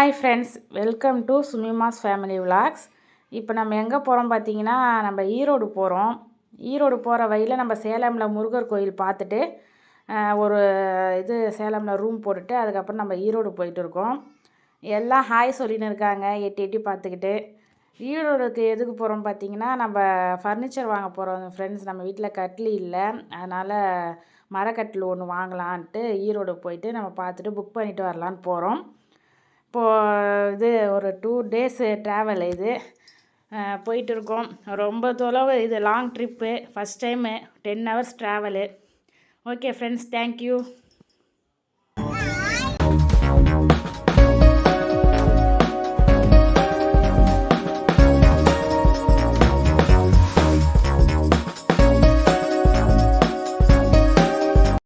Hi friends, welcome to சுமிமாஸ் family vlogs. இப்போ நம்ம எங்கே போகிறோம் பார்த்தீங்கன்னா, நம்ம ஈரோடு போகிறோம். ஈரோடு போகிற வழியில் நம்ம சேலமில் முருகர் கோயில் பார்த்துட்டு ஒரு சேலமில் ரூம் போட்டுட்டு அதுக்கப்புறம் நம்ம ஈரோடு போயிட்டு இருக்கோம். எல்லாம் ஹாய் சொல்லின்னு இருக்காங்க, எட்டி எட்டி பார்த்துக்கிட்டு. ஈரோடுக்கு எதுக்கு போகிறோம் பார்த்தீங்கன்னா, நம்ம ஃபர்னிச்சர் வாங்க போகிறோம் ஃப்ரெண்ட்ஸ். நம்ம வீட்டில் கட்டில் இல்லை, அதனால் மரக்கட்டில் ஒன்று வாங்கலான்ட்டு ஈரோடு போயிட்டு நம்ம பார்த்துட்டு புக் பண்ணிவிட்டு வரலான்னு போகிறோம். இப்போது ஒரு 2 days ட்ராவல் போயிட்டு இருக்கோம். ரொம்ப தொலைவு, long trip, first time 10 hours travel. Okay friends, thank you.